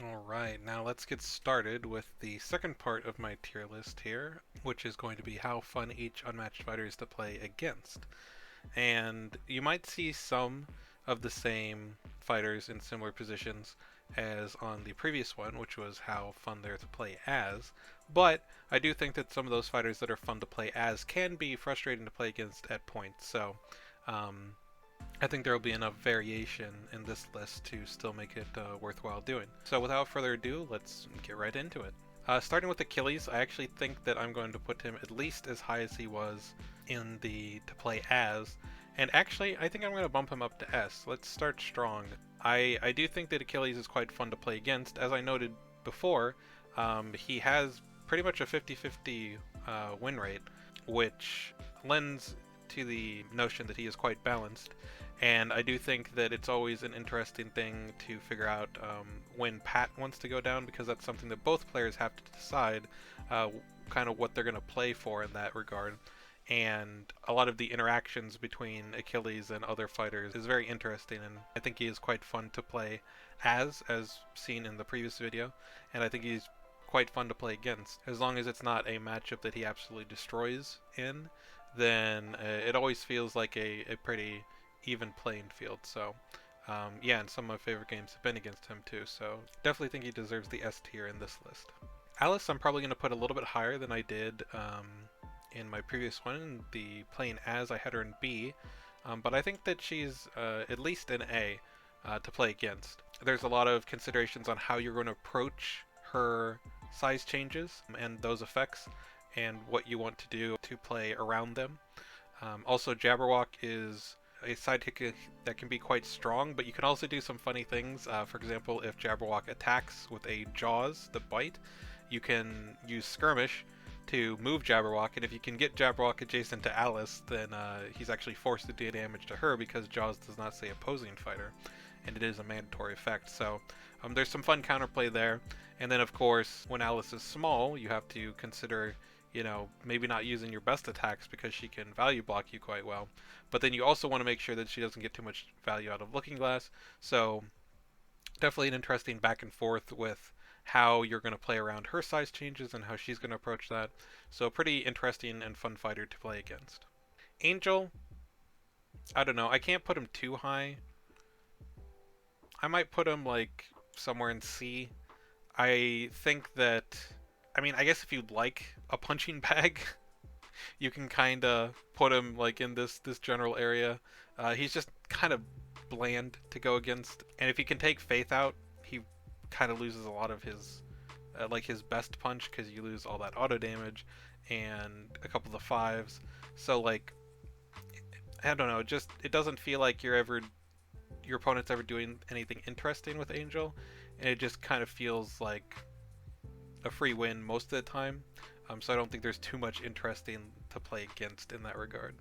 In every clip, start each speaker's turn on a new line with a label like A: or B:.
A: Alright, now let's get started with the second part of my tier list here, which is going to be how fun each unmatched fighter is to play against. And you might see some of the same fighters in similar positions as on the previous one, which was how fun they're to play as. But I do think that some of those fighters that are fun to play as can be frustrating to play against at points. So um, I think there will be enough variation in this list to still make it worthwhile doing. So without further ado, let's get right into it. Starting with Achilles, I actually think that I'm going to put him at least as high as he was in the to play as, and actually I think I'm going to bump him up to S. Let's start strong. I do think that Achilles is quite fun to play against. As I noted before, he has pretty much a 50-50 win rate, which lends to the notion that he is quite balanced. And I do think that it's always an interesting thing to figure out when Pat wants to go down, because that's something that both players have to decide kind of what they're going to play for in that regard. And a lot of the interactions between Achilles and other fighters is very interesting, and I think he is quite fun to play as seen in the previous video, and I think he's quite fun to play against. As long as it's not a matchup that he absolutely destroys in, then it always feels like a pretty even playing field. So yeah, and some of my favorite games have been against him too, so definitely think he deserves the S tier in this list. Alice I'm probably going to put a little bit higher than I did in my previous one. The playing as, I had her in B, but I think that she's at least an A to play against. There's a lot of considerations on how you're going to approach her size changes and those effects, and what you want to do to play around them. Also, Jabberwock is a sidekick that can be quite strong, but you can also do some funny things. For example, if Jabberwock attacks with a Jaws, the bite, you can use Skirmish to move Jabberwock, and if you can get Jabberwock adjacent to Alice, then he's actually forced to do damage to her, because Jaws does not say opposing fighter, and it is a mandatory effect. So there's some fun counterplay there. And then, of course, when Alice is small, you have to consider, maybe not using your best attacks, because she can value block you quite well. But then you also want to make sure that she doesn't get too much value out of Looking Glass. So definitely an interesting back and forth with how you're going to play around her size changes and how she's going to approach that. So pretty interesting and fun fighter to play against. Angel, I don't know. I can't put him too high. I might put him like somewhere in C. I think that, I guess if you'd like a punching bag, you can kind of put him like in this general area. He's just kind of bland to go against, and if he can take Faith out, he kind of loses a lot of his like his best punch, because you lose all that auto damage and a couple of the fives. So like, I don't know, just it doesn't feel like your opponent's ever doing anything interesting with Angel, and it just kind of feels like a free win most of the time. So I don't think there's too much interesting to play against in that regard.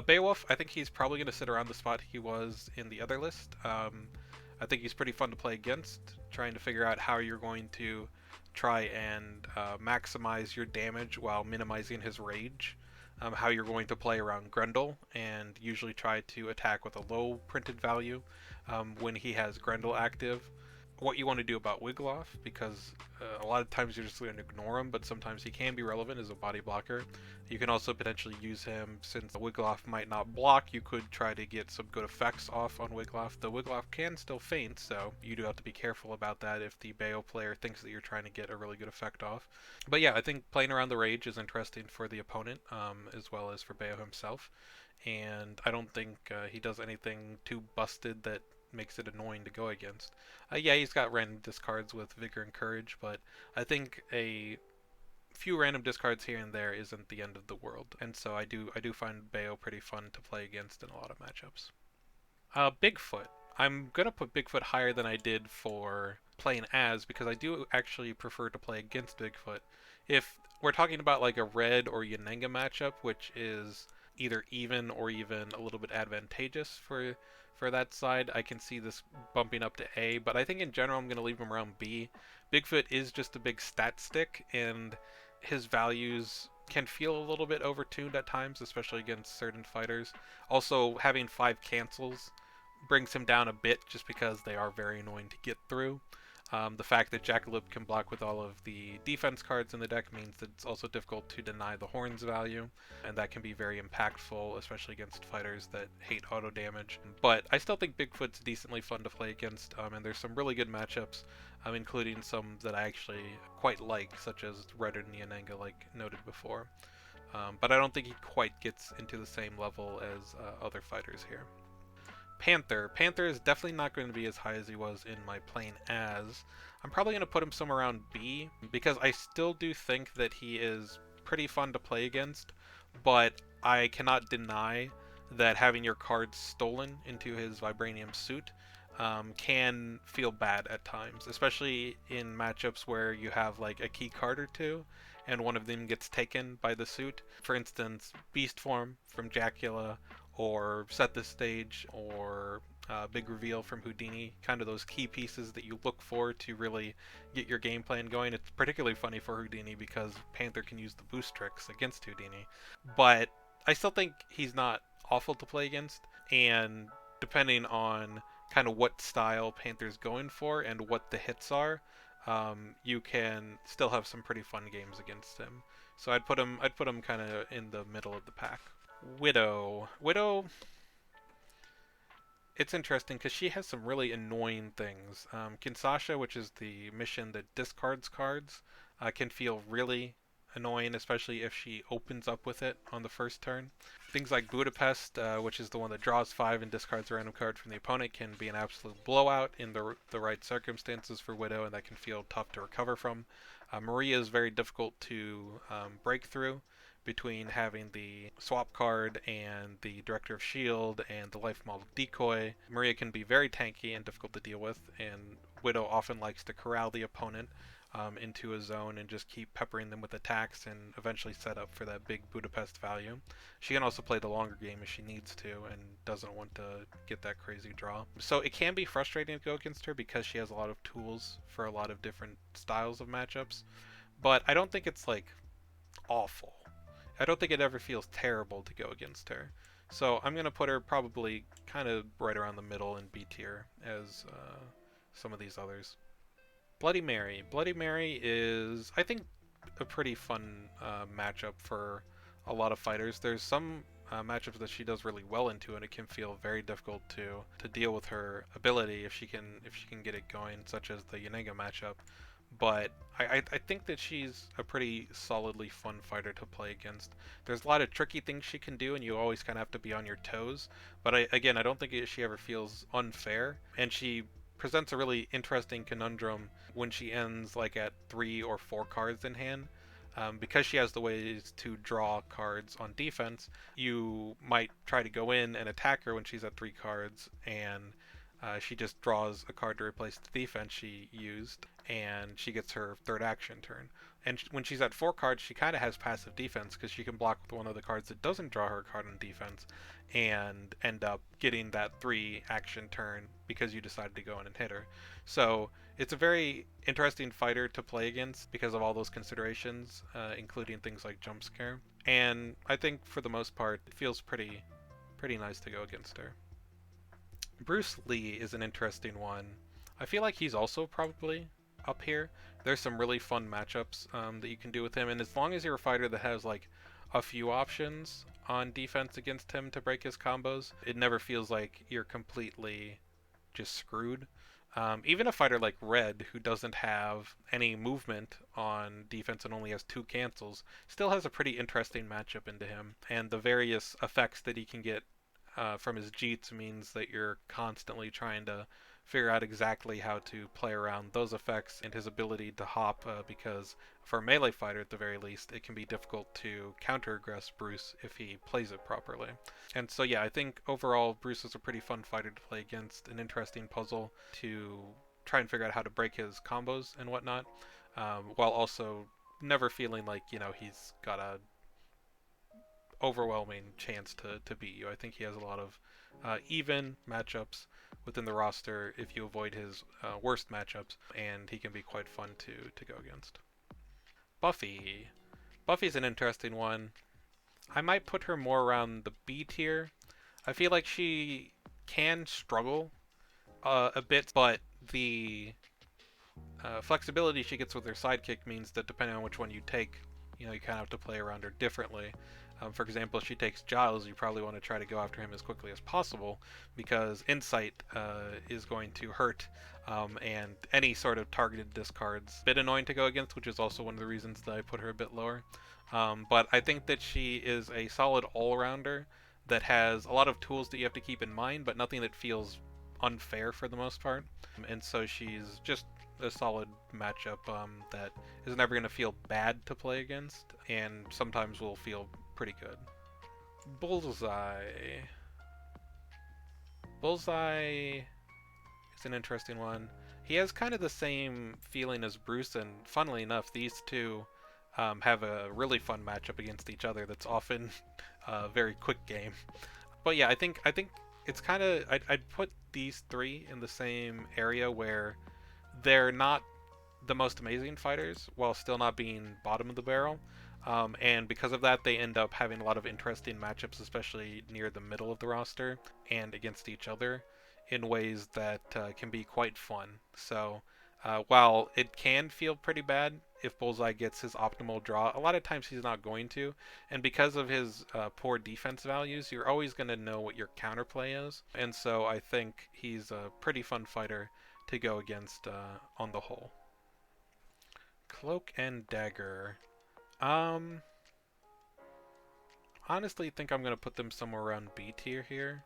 A: Beowulf, I think he's probably going to sit around the spot he was in the other list. I think he's pretty fun to play against, trying to figure out how you're going to try and maximize your damage while minimizing his rage. How you're going to play around Grendel, and usually try to attack with a low printed value when he has Grendel active. What you want to do about Wiggloff, because a lot of times you're just going to ignore him, but sometimes he can be relevant as a body blocker. You can also potentially use him, since Wiggloff might not block, you could try to get some good effects off on Wiggloff. The Wiggloff can still feint, so you do have to be careful about that if the Beo player thinks that you're trying to get a really good effect off. But yeah, I think playing around the rage is interesting for the opponent, as well as for Beo himself. And I don't think he does anything too busted that makes it annoying to go against. Yeah, he's got random discards with Vigor and Courage, but I think a few random discards here and there isn't the end of the world. And so I do find Beo pretty fun to play against in a lot of matchups. Bigfoot. I'm gonna put Bigfoot higher than I did for playing as, because I do actually prefer to play against Bigfoot. If we're talking about like a red or Yennenga matchup, which is either even or even a little bit advantageous for that side, I can see this bumping up to A, but I think in general I'm going to leave him around B. Bigfoot is just a big stat stick, and his values can feel a little bit overtuned at times, especially against certain fighters. Also, having 5 cancels brings him down a bit, just because they are very annoying to get through. The fact that Jackalope can block with all of the defense cards in the deck means that it's also difficult to deny the horns value, and that can be very impactful, especially against fighters that hate auto damage. But I still think Bigfoot's decently fun to play against, and there's some really good matchups, including some that I actually quite like, such as Red and Yennenga, like noted before. But I don't think he quite gets into the same level as other fighters here. Panther. Panther is definitely not going to be as high as he was in my playing as. I'm probably going to put him somewhere around B, because I still do think that he is pretty fun to play against, but I cannot deny that having your cards stolen into his Vibranium suit can feel bad at times, especially in matchups where you have like a key card or two and one of them gets taken by the suit. For instance, Beast Form from Dracula, or Set the Stage, or Big Reveal from Houdini, kind of those key pieces that you look for to really get your game plan going. It's particularly funny for Houdini because Panther can use the boost tricks against Houdini, but I still think he's not awful to play against, and depending on kind of what style Panther's going for and what the hits are, you can still have some pretty fun games against him. So I'd put him kind of in the middle of the pack. Widow, it's interesting because she has some really annoying things. Kinsasha, which is the mission that discards cards, can feel really annoying, especially if she opens up with it on the first turn. Things like Budapest, which is the one that draws 5 and discards a random card from the opponent, can be an absolute blowout in the right circumstances for Widow, and that can feel tough to recover from. Maria is very difficult to break through, between having the swap card and the Director of Shield and the life model decoy. Maria can be very tanky and difficult to deal with, and Widow often likes to corral the opponent into a zone and just keep peppering them with attacks and eventually set up for that big Budapest value. She can also play the longer game if she needs to and doesn't want to get that crazy draw. So it can be frustrating to go against her because she has a lot of tools for a lot of different styles of matchups, but I don't think it's like awful. I don't think it ever feels terrible to go against her. So I'm going to put her probably kind of right around the middle in B tier as some of these others. Bloody Mary. Bloody Mary is, I think, a pretty fun matchup for a lot of fighters. There's some matchups that she does really well into, and it can feel very difficult to deal with her ability if she can get it going, such as the Yennenga matchup. But I think that she's a pretty solidly fun fighter to play against. There's a lot of tricky things she can do, and you always kind of have to be on your toes. But I don't think she ever feels unfair, and she presents a really interesting conundrum when she ends like at 3 or 4 cards in hand. Because she has the ways to draw cards on defense, you might try to go in and attack her when she's at 3 cards, and she just draws a card to replace the defense she used, and she gets her third action turn. And when she's at 4 cards, she kind of has passive defense because she can block with one of the cards that doesn't draw her card on defense and end up getting that 3 action turn because you decided to go in and hit her. So it's a very interesting fighter to play against because of all those considerations, including things like jump scare. And I think for the most part, it feels pretty nice to go against her. Bruce Lee is an interesting one. I feel like he's also probably up here. There's some really fun matchups that you can do with him, and as long as you're a fighter that has like a few options on defense against him to break his combos, it never feels like you're completely just screwed. Even a fighter like Red, who doesn't have any movement on defense and only has 2 cancels, still has a pretty interesting matchup into him, and the various effects that he can get from his Jeets means that you're constantly trying to figure out exactly how to play around those effects and his ability to hop, because for a melee fighter at the very least, it can be difficult to counter-aggress Bruce if he plays it properly. And so yeah, I think overall Bruce is a pretty fun fighter to play against, an interesting puzzle to try and figure out how to break his combos and whatnot, while also never feeling like, he's got a overwhelming chance to beat you. I think he has a lot of even matchups within the roster if you avoid his worst matchups, and he can be quite fun to go against. Buffy. Buffy's an interesting one. I might put her more around the B tier. I feel like she can struggle a bit, but the flexibility she gets with her sidekick means that depending on which one you take, you kind of have to play around her differently. For example, if she takes Giles, you probably want to try to go after him as quickly as possible because Insight is going to hurt, and any sort of targeted discard's a bit annoying to go against, which is also one of the reasons that I put her a bit lower. But I think that she is a solid all-rounder that has a lot of tools that you have to keep in mind, but nothing that feels unfair for the most part. And so she's just a solid matchup that is never going to feel bad to play against, and sometimes will feel pretty good. Bullseye. Bullseye is an interesting one. He has kind of the same feeling as Bruce, and funnily enough, these two have a really fun matchup against each other that's often a very quick game. But yeah, I think it's kind of... I'd put these three in the same area where they're not the most amazing fighters while still not being bottom of the barrel. And because of that, they end up having a lot of interesting matchups, especially near the middle of the roster and against each other in ways that can be quite fun. So while it can feel pretty bad if Bullseye gets his optimal draw, a lot of times he's not going to. And because of his poor defense values, you're always going to know what your counterplay is. And so I think he's a pretty fun fighter to go against on the whole. Cloak and Dagger. Honestly think I'm going to put them somewhere around B tier here,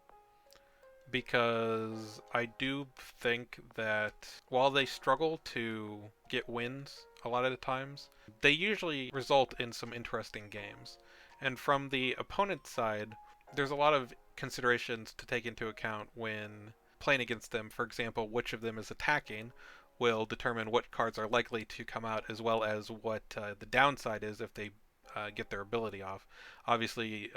A: because I do think that while they struggle to get wins a lot of the times, they usually result in some interesting games. And from the opponent's side, there's a lot of considerations to take into account when playing against them. For example, which of them is attacking will determine what cards are likely to come out, as well as what the downside is if they get their ability off. Obviously,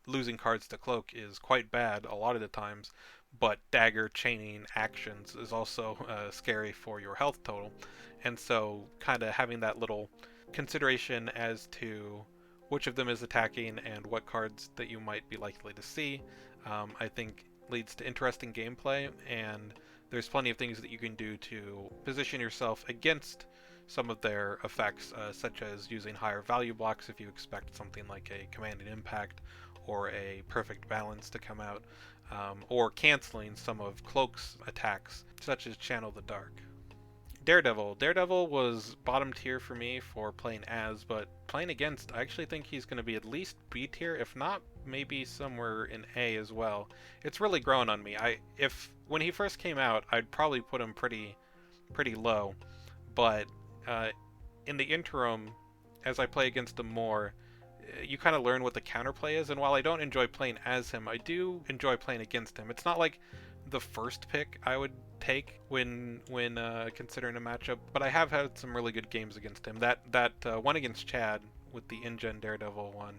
A: losing cards to Cloak is quite bad a lot of the times, but Dagger chaining actions is also scary for your health total. And so kind of having that little consideration as to which of them is attacking and what cards that you might be likely to see, I think leads to interesting gameplay, and there's plenty of things that you can do to position yourself against some of their effects, such as using higher value blocks if you expect something like a Command and Impact or a Perfect Balance to come out, or canceling some of Cloak's attacks, such as Channel the Dark. Daredevil. Daredevil was bottom tier for me for playing as, but playing against, I actually think he's going to be at least B tier, if not maybe somewhere in A as well. It's really grown on me. When he first came out, I'd probably put him pretty low, but in the interim, as I play against him more, you kind of learn what the counterplay is, and while I don't enjoy playing as him, I do enjoy playing against him. It's not like the first pick I would take when considering a matchup, but I have had some really good games against him. That one against Chad with the InGen Daredevil one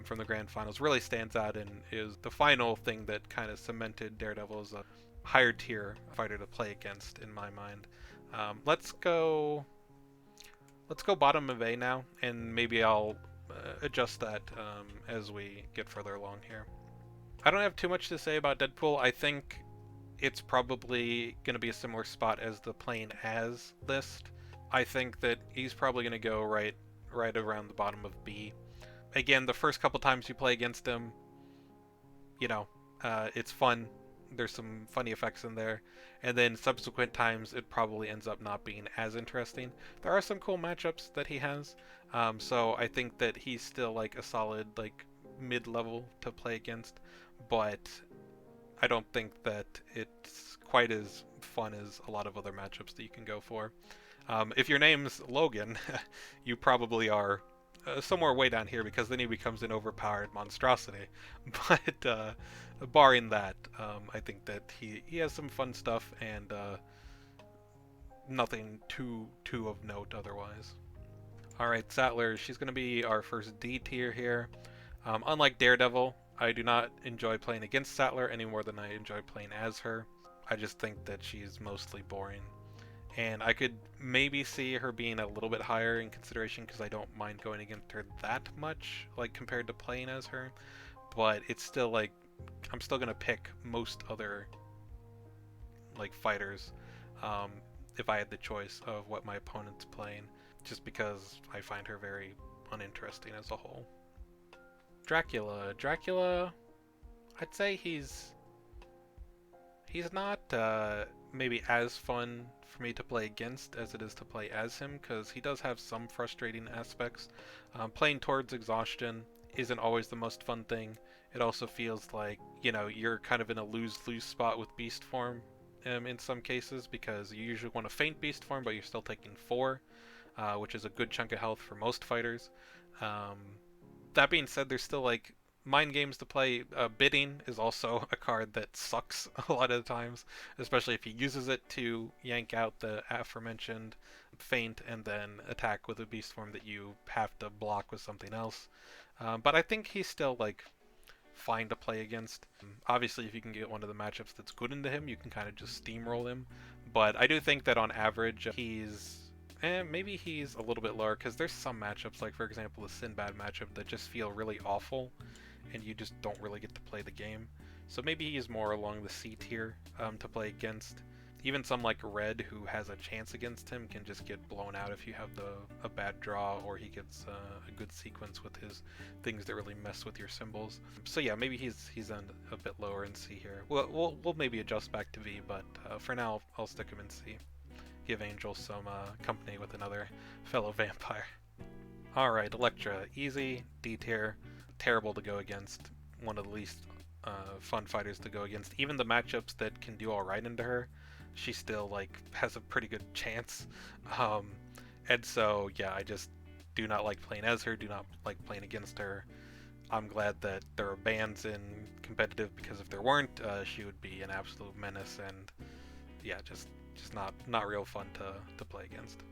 A: from the Grand Finals really stands out and is the final thing that kind of cemented Daredevil as a higher tier fighter to play against in my mind. Let's go bottom of A now, and maybe I'll adjust that as we get further along here. I don't have too much to say about Deadpool. I think it's probably going to be a similar spot as the playing as list. I think that he's probably going to go right around the bottom of B. Again, the first couple times you play against him, it's fun. There's some funny effects in there. And then subsequent times, it probably ends up not being as interesting. There are some cool matchups that he has. So I think that he's still like a solid mid-level to play against. But I don't think that it's quite as fun as a lot of other matchups that you can go for. If your name's Logan, you probably are somewhere way down here, because then he becomes an overpowered monstrosity. But barring that, I think that he has some fun stuff, and nothing too of note otherwise. Alright, Sattler, she's going to be our first D tier here. Unlike Daredevil, I do not enjoy playing against Sattler any more than I enjoy playing as her. I just think that she's mostly boring. And I could maybe see her being a little bit higher in consideration because I don't mind going against her that much, compared to playing as her. But it's still I'm still going to pick most other fighters. if I had the choice of what my opponent's playing, just because I find her very uninteresting as a whole. Dracula, I'd say he's not maybe as fun for me to play against as it is to play as him, because he does have some frustrating aspects. Playing towards exhaustion isn't always the most fun thing. It also feels like, you know, you're kind of in a lose-lose spot with beast form in some cases, because you usually want to feint beast form, but you're still taking 4, which is a good chunk of health for most fighters. That being said, there's still like mind games to play. Bidding is also a card that sucks a lot of the times, especially if he uses it to yank out the aforementioned feint and then attack with a beast form that you have to block with something else. But I think he's still like fine to play against. Obviously, if you can get one of the matchups that's good into him, you can kind of just steamroll him. But I do think that on average, maybe he's a little bit lower, because there's some matchups, like for example the Sinbad matchup, that just feel really awful, and you just don't really get to play the game. So maybe he's more along the C tier to play against. Even some like Red, who has a chance against him, can just get blown out if you have a bad draw, or he gets a good sequence with his things that really mess with your symbols. So yeah, maybe he's on a bit lower in C here. We'll maybe adjust back to V, but for now I'll stick him in C. Give Angel some company with another fellow vampire. Alright, Elektra. Easy, D tier, terrible to go against. One of the least fun fighters to go against. Even the matchups that can do alright into her, she still like has a pretty good chance. And so yeah, I just do not like playing as her, do not like playing against her. I'm glad that there are bans in competitive, because if there weren't, she would be an absolute menace, and yeah, just not real fun to play against.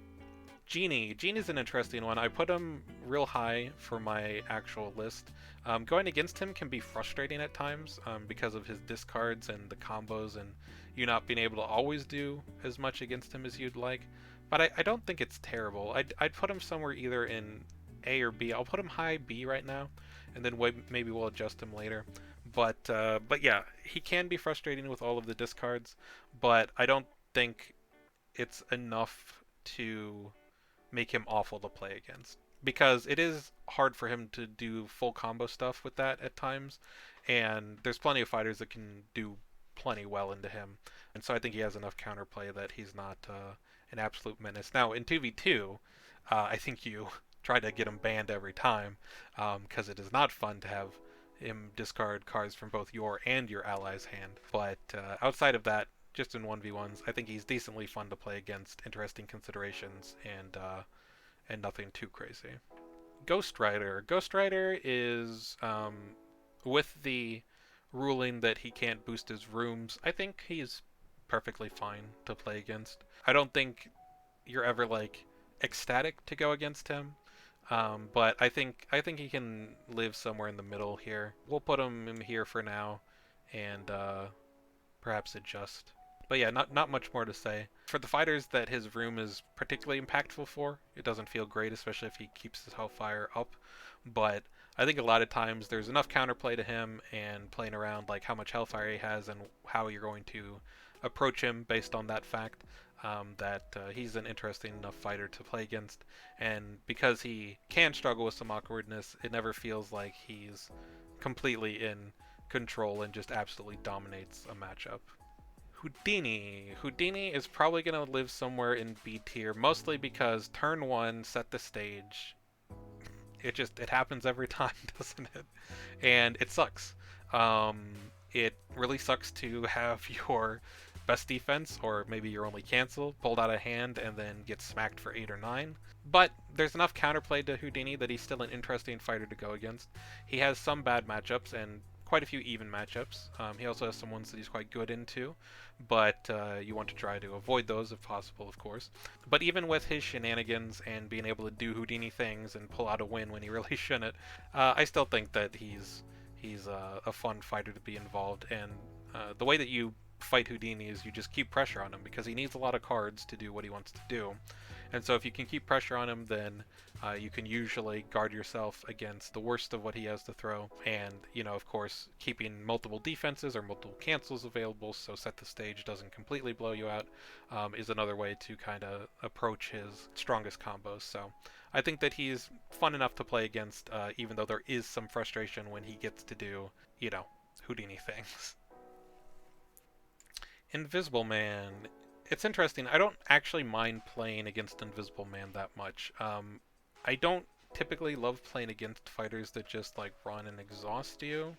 A: Genie's an interesting one. I put him real high for my actual list. Going against him can be frustrating at times because of his discards and the combos, and you not being able to always do as much against him as you'd like. But I don't think it's terrible. I'd put him somewhere either in A or B. I'll put him high B right now, and then maybe we'll adjust him later. But yeah, he can be frustrating with all of the discards, but I don't think it's enough to make him awful to play against, because it is hard for him to do full combo stuff with that at times, and there's plenty of fighters that can do plenty well into him, and so I think he has enough counterplay that he's not an absolute menace. Now in 2v2, I think you try to get him banned every time, because it is not fun to have him discard cards from both your and your ally's hand. But outside of that, just in 1v1s, I think he's decently fun to play against, interesting considerations, and nothing too crazy. Ghost Rider is, with the ruling that he can't boost his rooms, I think he's perfectly fine to play against. I don't think you're ever like ecstatic to go against him, but I think he can live somewhere in the middle here. We'll put him in here for now, and perhaps adjust. But yeah, not much more to say. For the fighters that his room is particularly impactful for, it doesn't feel great, especially if he keeps his Hellfire up. But I think a lot of times there's enough counterplay to him, and playing around like how much Hellfire he has and how you're going to approach him based on that fact, that he's an interesting enough fighter to play against. And because he can struggle with some awkwardness, it never feels like he's completely in control and just absolutely dominates a matchup. Houdini is probably going to live somewhere in B tier, mostly because turn 1 set the stage. It happens every time, doesn't it? And it sucks. It really sucks to have your best defense, or maybe your only cancel, pulled out of hand and then get smacked for 8 or 9. But there's enough counterplay to Houdini that he's still an interesting fighter to go against. He has some bad matchups and quite a few even matchups. He also has some ones that he's quite good into, but you want to try to avoid those if possible, of course. But even with his shenanigans and being able to do Houdini things and pull out a win when he really shouldn't, I still think that he's a fun fighter to be involved. And the way that you fight Houdini is you just keep pressure on him, because he needs a lot of cards to do what he wants to do. And so if you can keep pressure on him, then you can usually guard yourself against the worst of what he has to throw. And, of course, keeping multiple defenses or multiple cancels available so Set the Stage doesn't completely blow you out is another way to kind of approach his strongest combos. So I think that he's fun enough to play against, even though there is some frustration when he gets to do, Houdini things. Invisible Man. It's interesting. I don't actually mind playing against Invisible Man that much. I don't typically love playing against fighters that just like run and exhaust you,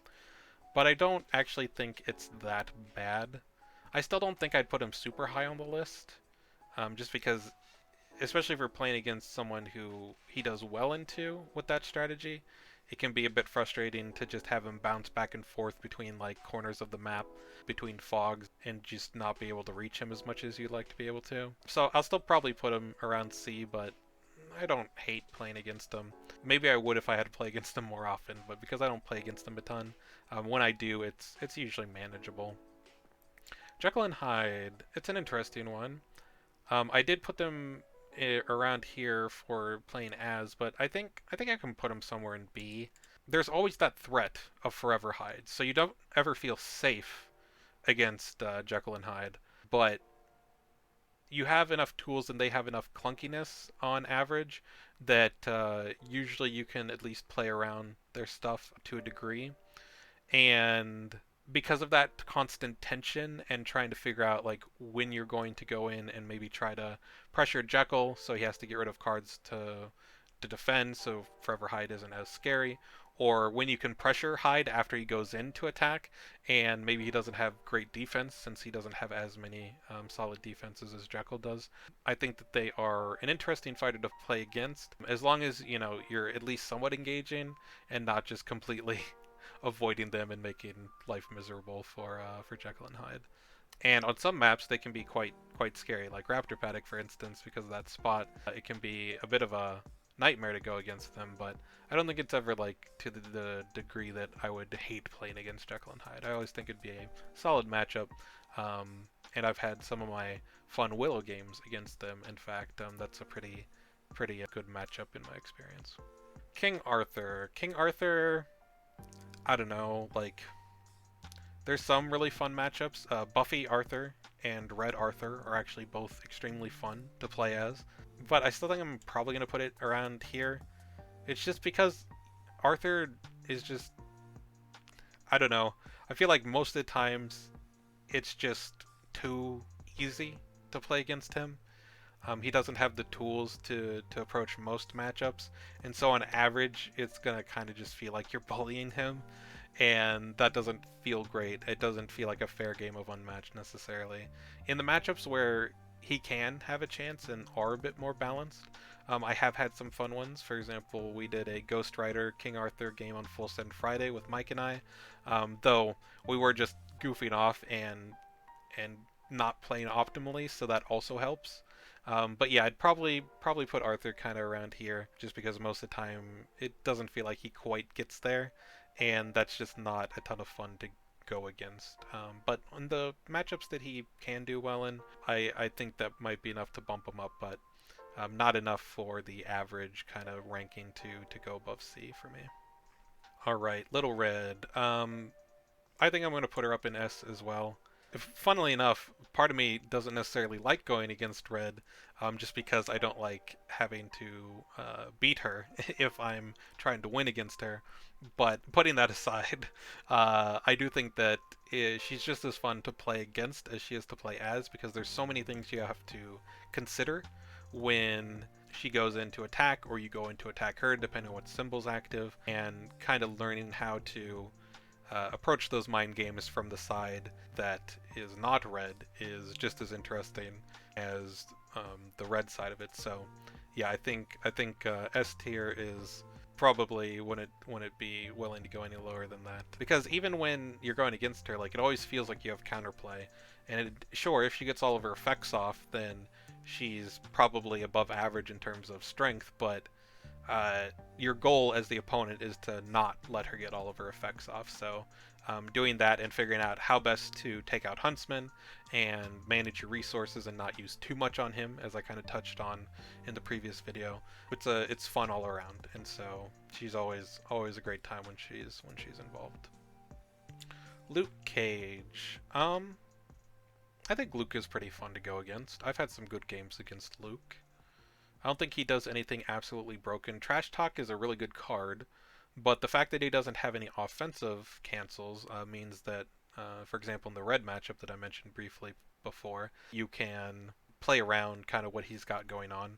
A: but I don't actually think it's that bad. I still don't think I'd put him super high on the list, just because, especially if you're playing against someone who he does well into with that strategy, it can be a bit frustrating to just have him bounce back and forth between like corners of the map, between fogs, and just not be able to reach him as much as you'd like to be able to. So I'll still probably put him around C, but I don't hate playing against him. Maybe I would if I had to play against him more often, but because I don't play against him a ton, when I do, it's usually manageable. Jekyll and Hyde, it's an interesting one. I did put them around here for playing as, but I think I can put him somewhere in B. There's always that threat of Forever Hyde, so you don't ever feel safe against Jekyll and Hyde, but you have enough tools and they have enough clunkiness on average that usually you can at least play around their stuff to a degree. And because of that constant tension and trying to figure out like when you're going to go in and maybe try to pressure Jekyll so he has to get rid of cards to defend so Forever Hyde isn't as scary, or when you can pressure Hyde after he goes in to attack and maybe he doesn't have great defense since he doesn't have as many solid defenses as Jekyll does. I think that they are an interesting fighter to play against as long as you're at least somewhat engaging and not just completely avoiding them and making life miserable for Jekyll and Hyde. And on some maps, they can be quite scary, like Raptor Paddock, for instance, because of that spot. It can be a bit of a nightmare to go against them, but I don't think it's ever like to the degree that I would hate playing against Jekyll and Hyde. I always think it'd be a solid matchup, and I've had some of my fun Willow games against them. In fact, that's a pretty good matchup in my experience. King Arthur. King Arthur, I don't know, like, there's some really fun matchups. Buffy Arthur and Red Arthur are actually both extremely fun to play as, but I still think I'm probably going to put it around here. It's just because Arthur is just, I don't know, I feel like most of the times it's just too easy to play against him. He doesn't have the tools to approach most matchups, and so on average, it's going to kind of just feel like you're bullying him, and that doesn't feel great. It doesn't feel like a fair game of Unmatched necessarily. In the matchups where he can have a chance and are a bit more balanced, I have had some fun ones. For example, we did a Ghost Rider King Arthur game on Full Send Friday with Mike and I, though we were just goofing off and not playing optimally, so that also helps. But yeah, I'd probably put Arthur kind of around here, just because most of the time it doesn't feel like he quite gets there, and that's just not a ton of fun to go against. But on the matchups that he can do well in, I think that might be enough to bump him up, but not enough for the average kind of ranking to go above C for me. All right, Little Red. I think I'm going to put her up in S as well. Funnily enough, part of me doesn't necessarily like going against Red, just because I don't like having to beat her if I'm trying to win against her. But putting that aside, I do think that she's just as fun to play against as she is to play as, because there's so many things you have to consider when she goes into attack, or you go into attack her, depending on what symbol's active, and kind of learning how to approach those mind games from the side that is not red is just as interesting as the red side of it. So yeah, I think S tier is probably wouldn't be willing to go any lower than that, because even when you're going against her, like, it always feels like you have counterplay, and sure, if she gets all of her effects off, then she's probably above average in terms of strength, but your goal as the opponent is to not let her get all of her effects off. So doing that and figuring out how best to take out Huntsman and manage your resources and not use too much on him, as I kind of touched on in the previous video. It's fun all around, and so she's always a great time when she's involved. Luke Cage. I think Luke is pretty fun to go against. I've had some good games against Luke. I don't think he does anything absolutely broken. Trash Talk is a really good card, but the fact that he doesn't have any offensive cancels means that, for example, in the red matchup that I mentioned briefly before, you can play around kind of what he's got going on.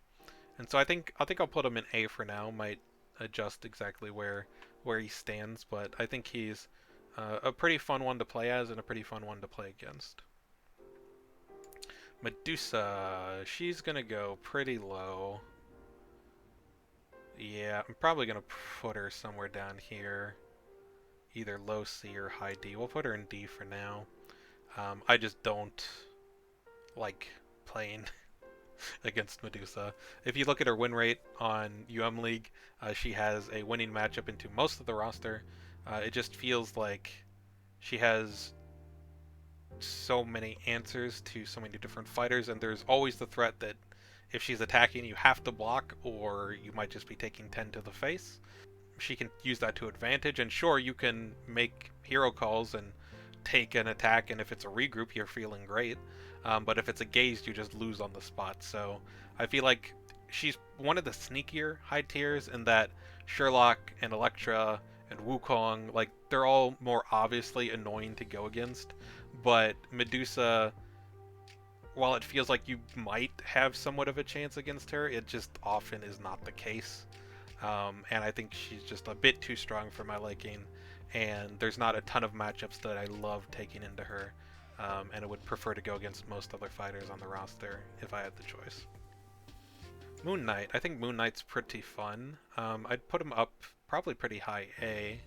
A: And so I think I'll put him in A for now. Might adjust exactly where he stands, but I think he's a pretty fun one to play as and a pretty fun one to play against. Medusa, she's gonna go pretty low. Yeah, I'm probably gonna put her somewhere down here. Either low C or high D. We'll put her in D for now. I just don't like playing against Medusa. If you look at her win rate on League, she has a winning matchup into most of the roster. It just feels like she has so many answers to so many different fighters, and there's always the threat that if she's attacking, you have to block, or you might just be taking 10 to the face. She can use that to advantage, and sure, you can make hero calls and take an attack, and if it's a regroup, you're feeling great. But if it's a gaze, you just lose on the spot. So I feel like she's one of the sneakier high tiers in that Sherlock and Elektra and Wukong, like, they're all more obviously annoying to go against. But Medusa, while it feels like you might have somewhat of a chance against her, it just often is not the case. And I think she's just a bit too strong for my liking, and there's not a ton of matchups that I love taking into her, and I would prefer to go against most other fighters on the roster if I had the choice. Moon Knight. I think Moon Knight's pretty fun. I'd put him up probably pretty high A,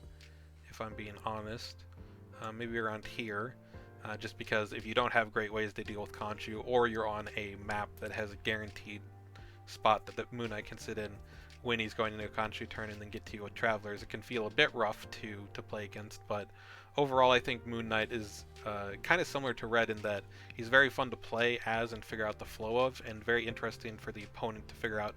A: if I'm being honest. Maybe around here. Just because if you don't have great ways to deal with Khonshu, or you're on a map that has a guaranteed spot that the Moon Knight can sit in when he's going into a Khonshu turn and then get to you with Travelers, it can feel a bit rough to play against. But overall, I think Moon Knight is kind of similar to Red in that he's very fun to play as and figure out the flow of, and very interesting for the opponent to figure out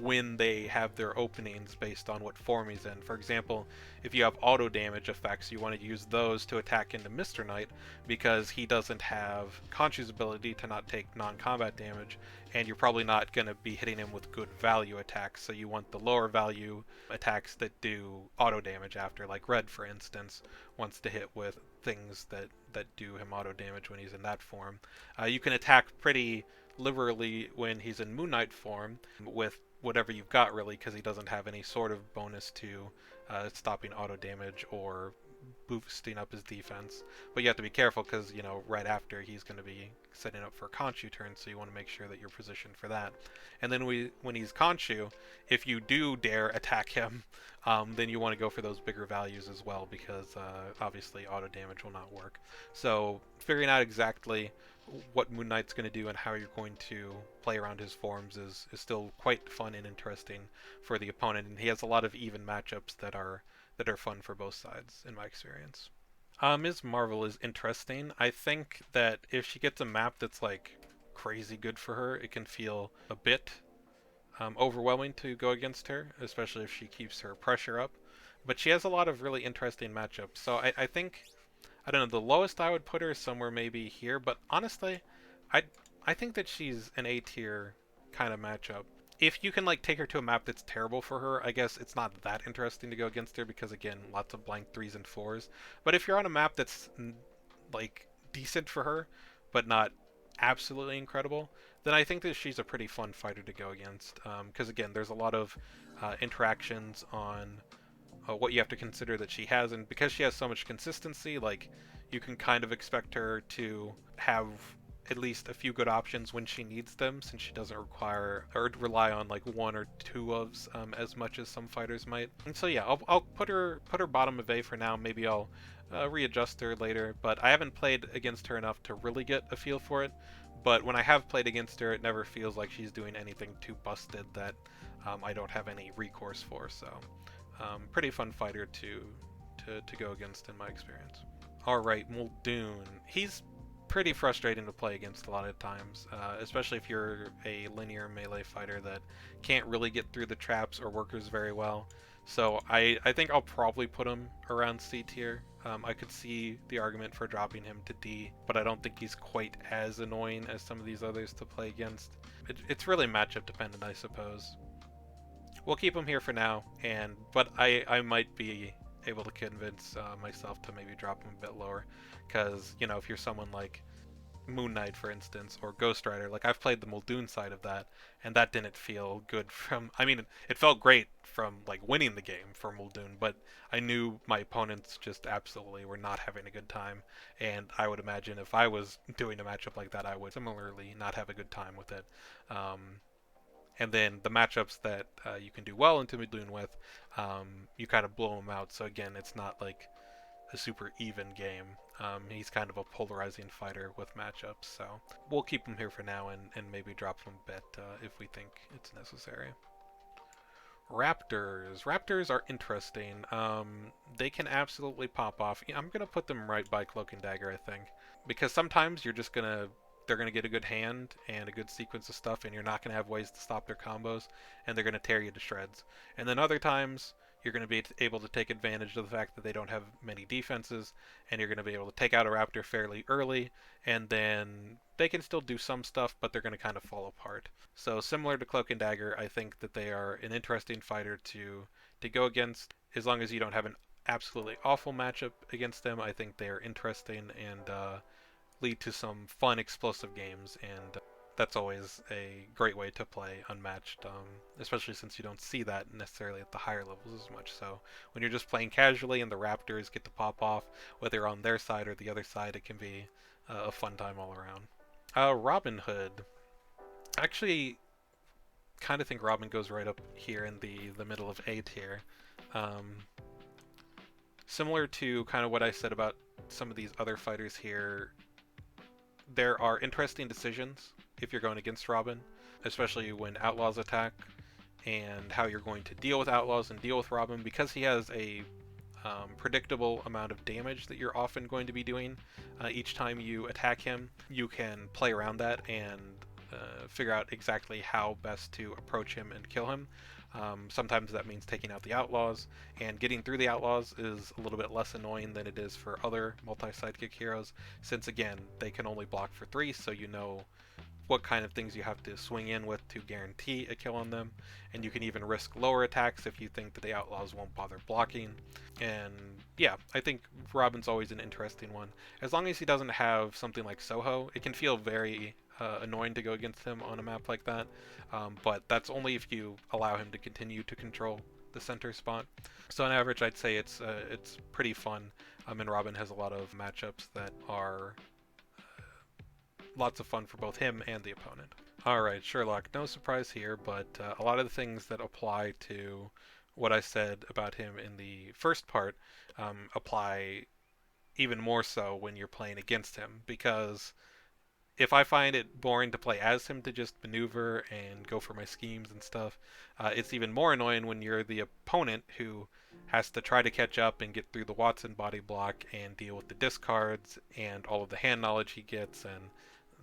A: when they have their openings based on what form he's in. For example, if you have auto damage effects, you want to use those to attack into Mr. Knight because he doesn't have Khonshu's ability to not take non-combat damage, and you're probably not going to be hitting him with good value attacks, so you want the lower value attacks that do auto damage after, like Red, for instance, wants to hit with things that do him auto damage when he's in that form. You can attack pretty liberally when he's in Moon Knight form with whatever you've got, really, because he doesn't have any sort of bonus to stopping auto damage or boosting up his defense. But you have to be careful because, you know, right after he's going to be setting up for Khonshu turn, so you want to make sure that you're positioned for that. And then when he's Khonshu, if you do dare attack him, then you want to go for those bigger values as well, because obviously auto damage will not work. So figuring out exactly what Moon Knight's going to do and how you're going to play around his forms is still quite fun and interesting for the opponent, and he has a lot of even matchups that are fun for both sides in my experience. Ms. Marvel is interesting. I think that if she gets a map that's like crazy good for her, it can feel a bit overwhelming to go against her, especially if she keeps her pressure up. But she has a lot of really interesting matchups, so I think, I don't know, the lowest I would put her is somewhere maybe here, but honestly, I think that she's an A tier kind of matchup. If you can like take her to a map that's terrible for her, I guess it's not that interesting to go against her because, again, lots of blank 3s and 4s. But if you're on a map that's like decent for her, but not absolutely incredible, then I think that she's a pretty fun fighter to go against. Because again, there's a lot of interactions on what you have to consider that she has, and because she has so much consistency, like, you can kind of expect her to have at least a few good options when she needs them, since she doesn't require or rely on like 1 or 2 ofs as much as some fighters might. And so yeah, I'll put her bottom of A for now. Maybe I'll readjust her later, but I haven't played against her enough to really get a feel for it. But when I have played against her, it never feels like she's doing anything too busted that I don't have any recourse for. So, pretty fun fighter to go against in my experience. All right, Muldoon. He's pretty frustrating to play against a lot of times, especially if you're a linear melee fighter that can't really get through the traps or workers very well. So I think I'll probably put him around C tier. I could see the argument for dropping him to D, but I don't think he's quite as annoying as some of these others to play against. It's really matchup dependent, I suppose. We'll keep him here for now, but I might be able to convince myself to maybe drop him a bit lower, because, you know, if you're someone like Moon Knight, for instance, or Ghost Rider, like, I've played the Muldoon side of that, and that didn't feel good from, I mean, it felt great from, like, winning the game for Muldoon, but I knew my opponents just absolutely were not having a good time, and I would imagine if I was doing a matchup like that, I would similarly not have a good time with it. And then the matchups that you can do well into Muldoon with, you kind of blow them out, so again, it's not like a super even game. He's kind of a polarizing fighter with matchups, so we'll keep him here for now and maybe drop him a bit if we think it's necessary. Raptors. Raptors are interesting. They can absolutely pop off. I'm going to put them right by Cloak and Dagger, I think, because sometimes they're going to get a good hand and a good sequence of stuff, and you're not going to have ways to stop their combos, and they're going to tear you to shreds. And then other times, you're going to be able to take advantage of the fact that they don't have many defenses, and you're going to be able to take out a Raptor fairly early, and then they can still do some stuff, but they're going to kind of fall apart. So similar to Cloak and Dagger, I think that they are an interesting fighter to go against. As long as you don't have an absolutely awful matchup against them, I think they are interesting and lead to some fun, explosive games, and that's always a great way to play Unmatched, especially since you don't see that necessarily at the higher levels as much. So when you're just playing casually and the Raptors get to pop off, whether you're on their side or the other side, it can be a fun time all around. Robin Hood. Actually, kind of think Robin goes right up here in the middle of A tier. Similar to kind of what I said about some of these other fighters here, there are interesting decisions if you're going against Robin, especially when outlaws attack, and how you're going to deal with outlaws and deal with Robin, because he has a predictable amount of damage that you're often going to be doing each time you attack him. You can play around that and figure out exactly how best to approach him and kill him. Sometimes that means taking out the outlaws, and getting through the outlaws is a little bit less annoying than it is for other multi-sidekick heroes, since again, they can only block for 3, so you know what kind of things you have to swing in with to guarantee a kill on them, and you can even risk lower attacks if you think that the outlaws won't bother blocking. And yeah, I think Robin's always an interesting one. As long as he doesn't have something like Soho, it can feel very annoying to go against him on a map like that, but that's only if you allow him to continue to control the center spot. So on average, I'd say it's pretty fun, and Robin has a lot of matchups that are lots of fun for both him and the opponent. Alright, Sherlock, no surprise here, but a lot of the things that apply to what I said about him in the first part apply even more so when you're playing against him, because if I find it boring to play as him, to just maneuver and go for my schemes and stuff, it's even more annoying when you're the opponent who has to try to catch up and get through the Watson body block and deal with the discards and all of the hand knowledge he gets, and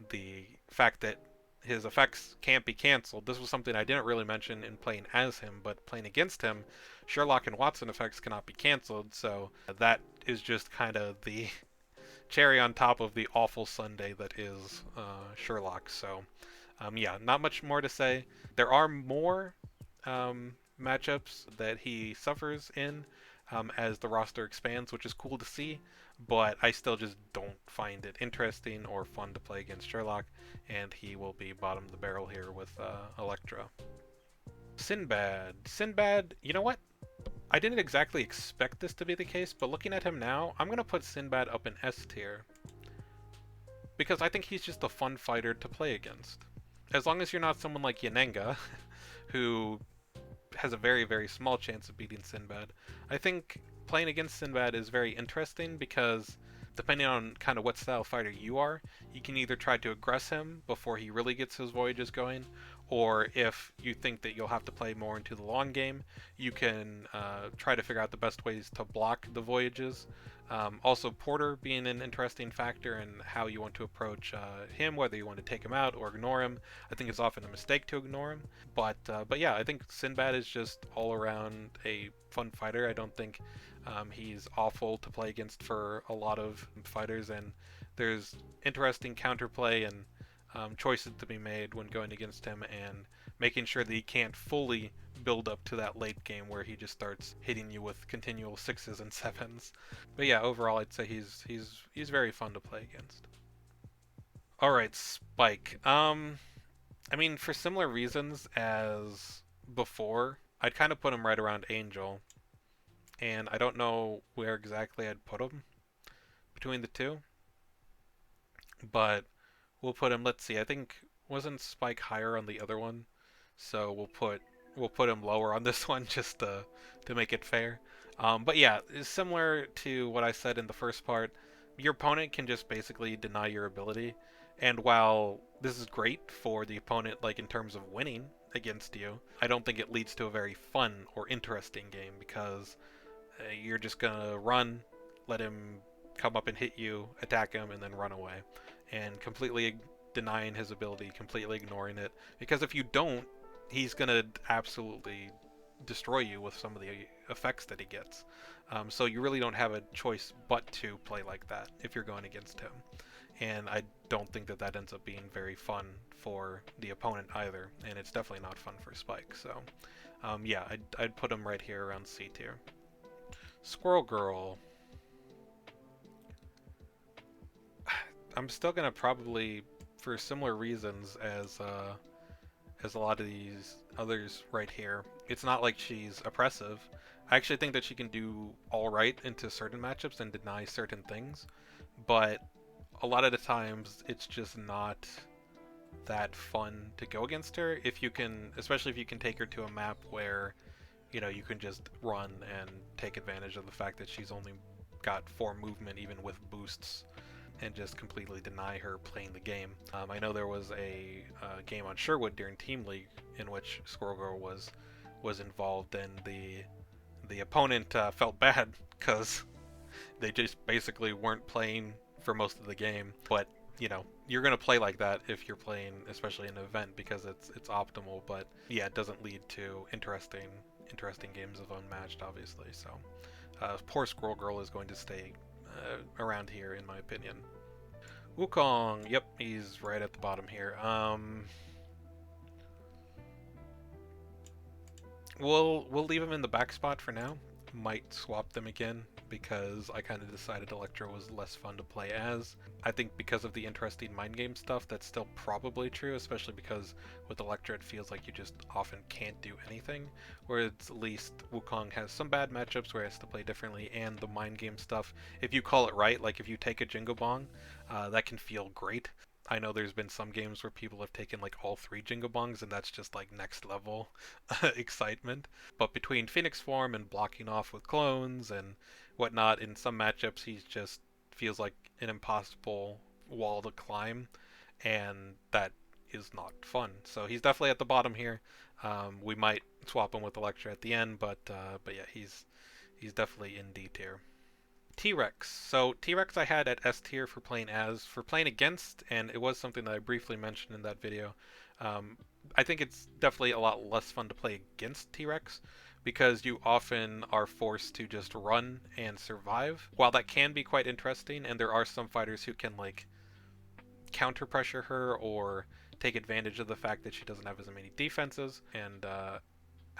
A: the fact that his effects can't be canceled. This was something I didn't really mention in playing as him, but playing against him, Sherlock and Watson effects cannot be canceled, so that is just kind of the cherry on top of the awful sundae that is Sherlock. So yeah, not much more to say. There are more matchups that he suffers in as the roster expands, which is cool to see, but I still just don't find it interesting or fun to play against Sherlock, and he will be bottom of the barrel here with Elektra. Sinbad. Sinbad, you know what? I didn't exactly expect this to be the case, but looking at him now, I'm going to put Sinbad up in S tier, because I think he's just a fun fighter to play against. As long as you're not someone like Yennenga, who has a very, very small chance of beating Sinbad, I think playing against Sinbad is very interesting, because depending on kind of what style fighter you are, you can either try to aggress him before he really gets his voyages going, or if you think that you'll have to play more into the long game, you can try to figure out the best ways to block the voyages. Also, Porter being an interesting factor in how you want to approach him, whether you want to take him out or ignore him. I think it's often a mistake to ignore him, but yeah, I think Sinbad is just all around a fun fighter. I don't think he's awful to play against for a lot of fighters, and there's interesting counterplay and choices to be made when going against him, and making sure that he can't fully build up to that late game where he just starts hitting you with continual sixes and sevens. But yeah, overall, I'd say he's very fun to play against. All right, Spike. I mean, for similar reasons as before, I'd kind of put him right around Angel, and I don't know where exactly I'd put him between the two, but we'll put him. Let's see. I think wasn't Spike higher on the other one, so we'll put him lower on this one just to make it fair. But yeah, it's similar to what I said in the first part. Your opponent can just basically deny your ability, and while this is great for the opponent, like in terms of winning against you, I don't think it leads to a very fun or interesting game because you're just gonna run, let him come up and hit you, attack him, and then run away, and completely denying his ability, completely ignoring it. Because if you don't, he's gonna absolutely destroy you with some of the effects that he gets. So you really don't have a choice but to play like that if you're going against him. And I don't think that that ends up being very fun for the opponent either, and it's definitely not fun for Spike. So yeah, I'd put him right here around C tier. Squirrel Girl. I'm still gonna probably, for similar reasons as a lot of these others right here. It's not like she's oppressive. I actually think that she can do all right into certain matchups and deny certain things, but a lot of the times it's just not that fun to go against her if you can, especially if you can take her to a map where you can just run and take advantage of the fact that she's only got 4 movement even with boosts, and just completely deny her playing the game. I know there was a game on Sherwood during Team League in which Squirrel Girl was involved, and the opponent felt bad because they just basically weren't playing for most of the game. But you're gonna play like that if you're playing, especially an event, because it's optimal. But yeah, it doesn't lead to interesting games of Unmatched, obviously. So poor Squirrel Girl is going to stay around here, in my opinion. Wukong, yep, he's right at the bottom here. We'll leave him in the back spot for now. Might swap them again because I kind of decided Elektra was less fun to play as. I think because of the interesting mind game stuff, that's still probably true, especially because with Elektra it feels like you just often can't do anything, whereas at least Wukong has some bad matchups where he has to play differently, and the mind game stuff, if you call it right, like if you take a Jingo Bong, that can feel great. I know there's been some games where people have taken like all 3 Jingo Bongs, and that's just like next level excitement. But between Phoenix Form and blocking off with clones and whatnot, in some matchups he just feels like an impossible wall to climb, and that is not fun. So he's definitely at the bottom here. We might swap him with Elektra at the end, but yeah, he's definitely in D tier. T-Rex. So T-Rex I had at S tier for playing against, and it was something that I briefly mentioned in that video. I think it's definitely a lot less fun to play against T-Rex because you often are forced to just run and survive. While that can be quite interesting, and there are some fighters who can like counter pressure her or take advantage of the fact that she doesn't have as many defenses and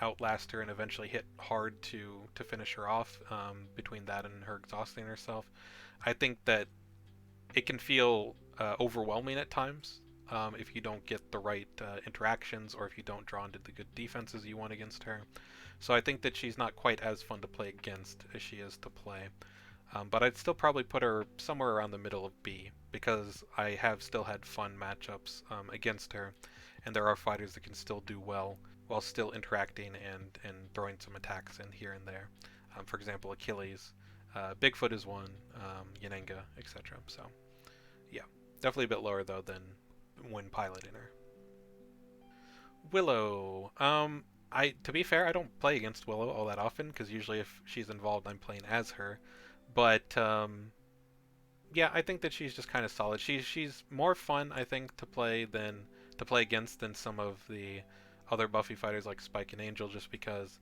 A: outlast her and eventually hit hard to finish her off, between that and her exhausting herself. I think that it can feel overwhelming at times if you don't get the right interactions or if you don't draw into the good defenses you want against her. So I think that she's not quite as fun to play against as she is to play. But I'd still probably put her somewhere around the middle of B because I have still had fun matchups against her, and there are fighters that can still do well while still interacting and throwing some attacks in here and there. For example, Achilles. Bigfoot is one, Yennenga, etc. So yeah, definitely a bit lower though than when piloting her. Willow. I to be fair, I don't play against Willow all that often because usually if she's involved, I'm playing as her. But yeah, I think that she's just kind of solid. She's more fun, I think, to play against than some of the other Buffy fighters like Spike and Angel, just because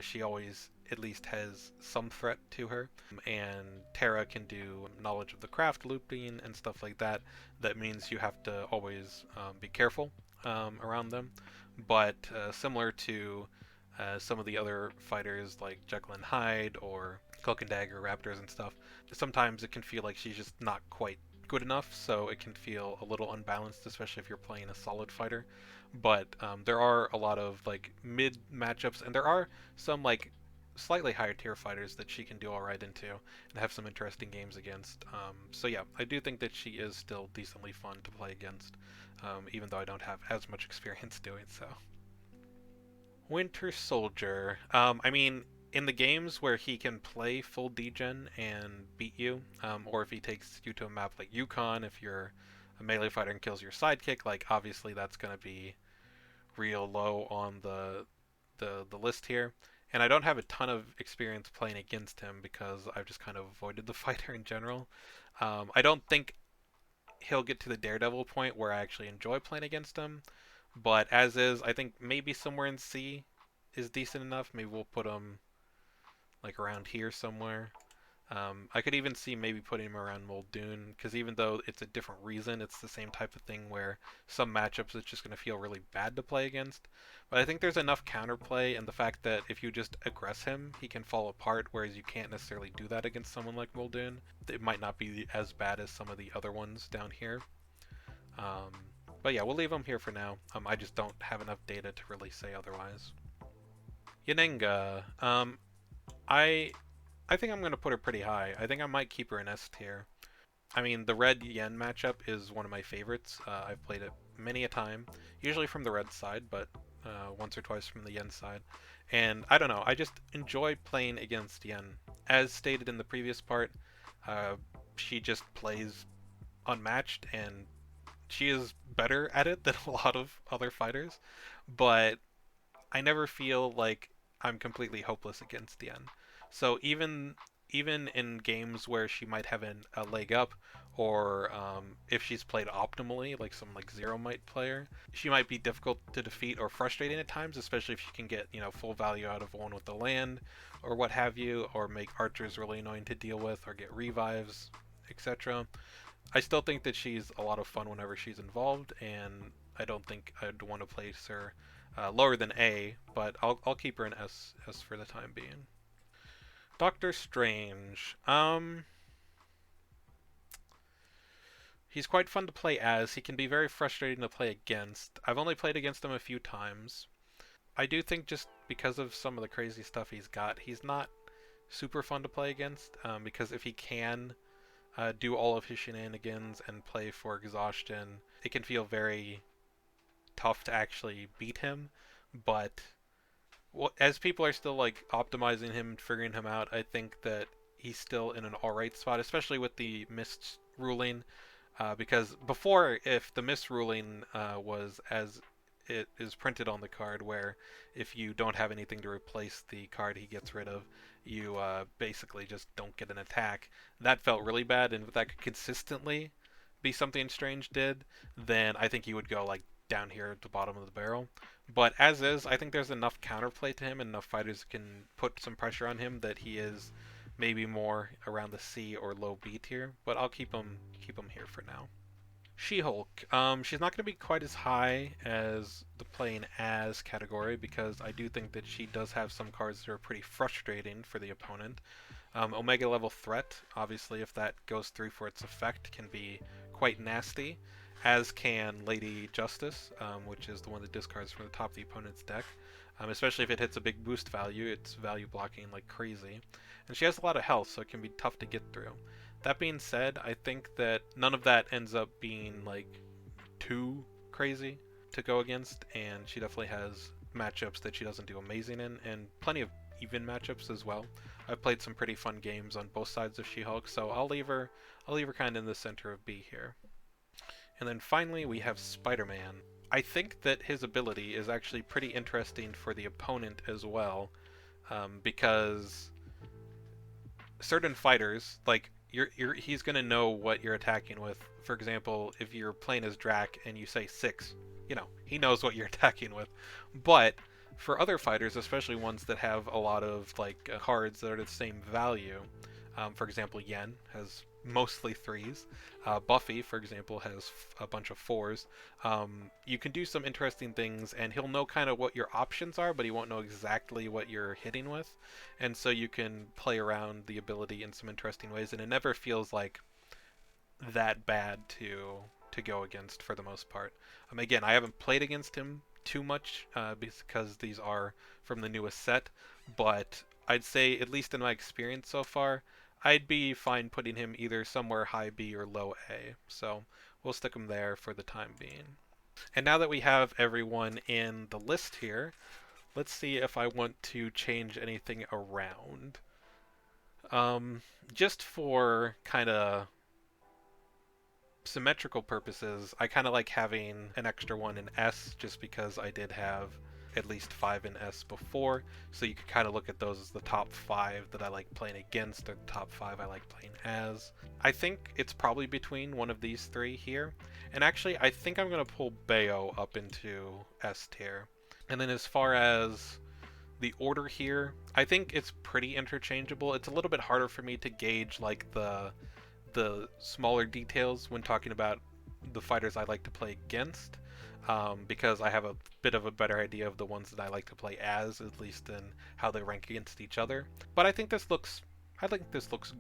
A: she always at least has some threat to her. And Terra can do knowledge of the craft looping and stuff like that. That means you have to always be careful around them. But similar to some of the other fighters like Jekyll and Hyde or Cloak and Dagger, Raptors, and stuff, sometimes it can feel like she's just not quite good enough, so it can feel a little unbalanced, especially if you're playing a solid fighter. But there are a lot of like mid matchups, and there are some like slightly higher tier fighters that she can do all right into and have some interesting games against. So yeah, I do think that she is still decently fun to play against, even though I don't have as much experience doing so. Winter Soldier. I mean, in the games where he can play full degen and beat you, or if he takes you to a map like Yukon, if you're a melee fighter and kills your sidekick, like obviously that's gonna be real low on the list here. And I don't have a ton of experience playing against him because I've just kind of avoided the fighter in general. I don't think he'll get to the Daredevil point where I actually enjoy playing against him. But as is, I think maybe somewhere in C is decent enough. Maybe we'll put him like around here somewhere. I could even see maybe putting him around Muldoon, because even though it's a different reason, it's the same type of thing where some matchups it's just going to feel really bad to play against. But I think there's enough counterplay, and the fact that if you just aggress him, he can fall apart, whereas you can't necessarily do that against someone like Muldoon. It might not be as bad as some of the other ones down here. Um, but yeah, we'll leave him here for now. I just don't have enough data to really say otherwise. Yennenga. I I think I'm going to put her pretty high. I think I might keep her in S tier. I mean, the red yen matchup is one of my favorites. I've played it many a time, usually from the red side, but once or twice from the yen side. And I don't know, I just enjoy playing against yen. As stated in the previous part, uh, she just plays unmatched, and she is better at it than a lot of other fighters. But I never feel like I'm completely hopeless against Yen. So even in games where she might have a leg up, or if she's played optimally, like some like Zero Might player, she might be difficult to defeat or frustrating at times, especially if she can get full value out of one with the land, or what have you, or make archers really annoying to deal with, or get revives, etc. I still think that she's a lot of fun whenever she's involved, and I don't think I'd want to place her lower than A, but I'll keep her in S for the time being. Doctor Strange. He's quite fun to play as. He can be very frustrating to play against. I've only played against him a few times. I do think just because of some of the crazy stuff he's got, he's not super fun to play against. Because if he can do all of his shenanigans and play for exhaustion, it can feel very tough to actually beat him. But as people are still like optimizing him and figuring him out, I think that he's still in an alright spot, especially with the mist ruling. Because before, if the mist ruling was as it is printed on the card, where if you don't have anything to replace the card he gets rid of, you basically just don't get an attack. That felt really bad, and if that could consistently be something Strange did, then I think he would go like down here at the bottom of the barrel. But as is, I think there's enough counterplay to him and enough fighters can put some pressure on him that he is maybe more around the C or low B tier. But I'll keep him here for now. She-Hulk. She's not going to be quite as high as the playing as category because I do think that she does have some cards that are pretty frustrating for the opponent. Omega level threat, obviously, if that goes through for its effect, can be quite nasty, as can Lady Justice, which is the one that discards from the top of the opponent's deck. Especially if it hits a big boost value, it's value blocking like crazy. And she has a lot of health, so it can be tough to get through. That being said, I think that none of that ends up being like too crazy to go against, and she definitely has matchups that she doesn't do amazing in, and plenty of even matchups as well. I've played some pretty fun games on both sides of She-Hulk, so I'll leave her kind of in the center of B here. And then finally we have Spider-Man. I think that his ability is actually pretty interesting for the opponent as well, because certain fighters, like he's gonna know what you're attacking with. For example, if you're playing as Drac and you say 6, he knows what you're attacking with. But for other fighters, especially ones that have a lot of cards that are the same value, for example, Yen has mostly 3s. Buffy, for example, has a bunch of 4s. You can do some interesting things, and he'll know kind of what your options are, but he won't know exactly what you're hitting with. And so you can play around the ability in some interesting ways, and it never feels like that bad to go against for the most part. Again, I haven't played against him too much because these are from the newest set, but I'd say, at least in my experience so far, I'd be fine putting him either somewhere high B or low A. So we'll stick him there for the time being. And now that we have everyone in the list here, let's see if I want to change anything around. Just for kind of symmetrical purposes, I kind of like having an extra one in S, just because I did have at least 5 in S before, so you could kind of look at those as the top 5 that I like playing against, or the top 5 I like playing as. I think it's probably between one of these 3 here, and actually I think I'm going to pull Beo up into S tier. And then as far as the order here, I think it's pretty interchangeable. It's a little bit harder for me to gauge the smaller details when talking about the fighters I like to play against, because I have a bit of a better idea of the ones that I like to play as, at least in how they rank against each other. But I think this looks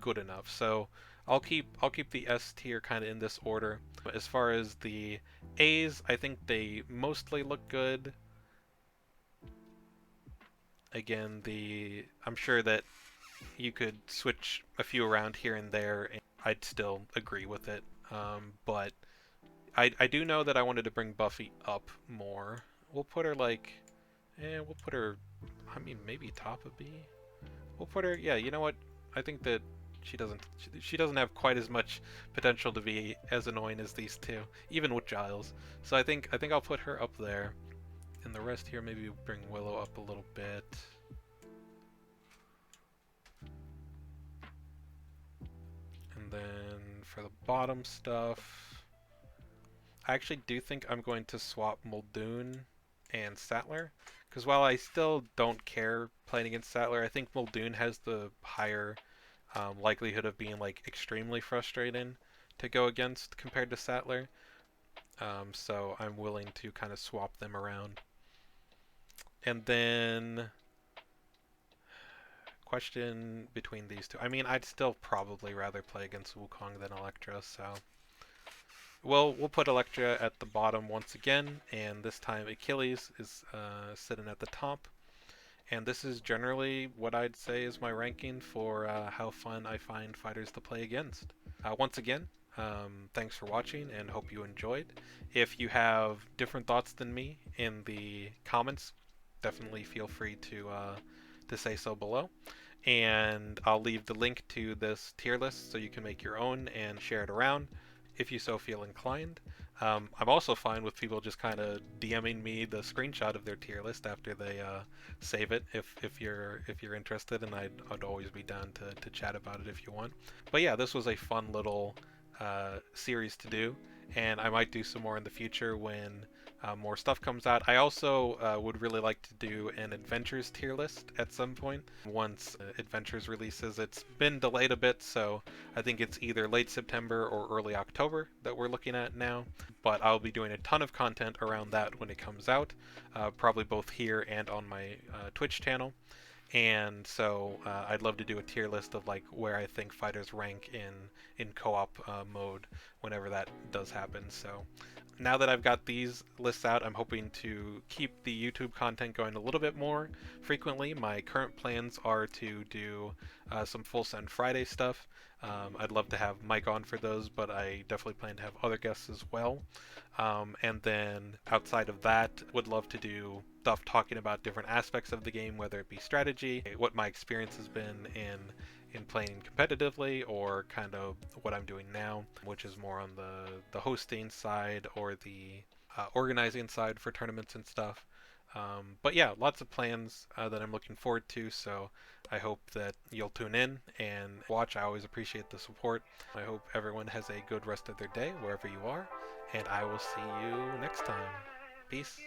A: good enough, so I'll keep the S tier kind of in this order. As far as the A's, I think they mostly look good. Again, I'm sure that you could switch a few around here and there, and I'd still agree with it. But I do know that I wanted to bring Buffy up more. We'll put her I mean, maybe top of B. We'll put her, yeah, you know what? I think that she doesn't have quite as much potential to be as annoying as these two, even with Giles. So I think I'll put her up there. And the rest here, maybe bring Willow up a little bit. And then for the bottom stuff, I actually do think I'm going to swap Muldoon and Sattler, because while I still don't care playing against Sattler, I think Muldoon has the higher likelihood of being extremely frustrating to go against compared to Sattler. So I'm willing to kind of swap them around. And then question between these two. I mean, I'd still probably rather play against Wukong than Elektra, so we'll put Elektra at the bottom once again, and this time Achilles is sitting at the top. And this is generally what I'd say is my ranking for how fun I find fighters to play against. Once again, thanks for watching and hope you enjoyed. If you have different thoughts than me in the comments, definitely feel free to say so below. And I'll leave the link to this tier list so you can make your own and share it around if you so feel inclined. I'm also fine with people just kind of DMing me the screenshot of their tier list after they save it if you're interested, and I'd always be down to chat about it if you want. But yeah, this was a fun little series to do, and I might do some more in the future when more stuff comes out. I also would really like to do an Adventures tier list at some point once Adventures releases. It's been delayed a bit, so I think it's either late September or early October that we're looking at now. But I'll be doing a ton of content around that when it comes out, probably both here and on my Twitch channel. And so I'd love to do a tier list of where I think fighters rank in co-op mode whenever that does happen. So now that I've got these lists out, I'm hoping to keep the YouTube content going a little bit more frequently. My current plans are to do some Full Send Friday stuff. I'd love to have Mike on for those, but I definitely plan to have other guests as well. And then outside of that, would love to do stuff talking about different aspects of the game, whether it be strategy, what my experience has been in playing competitively, or kind of what I'm doing now, which is more on the hosting side or the organizing side for tournaments and stuff. But yeah, lots of plans that I'm looking forward to, so I hope that you'll tune in and watch. I always appreciate the support. I hope everyone has a good rest of their day wherever you are, and I will see you next time. Peace.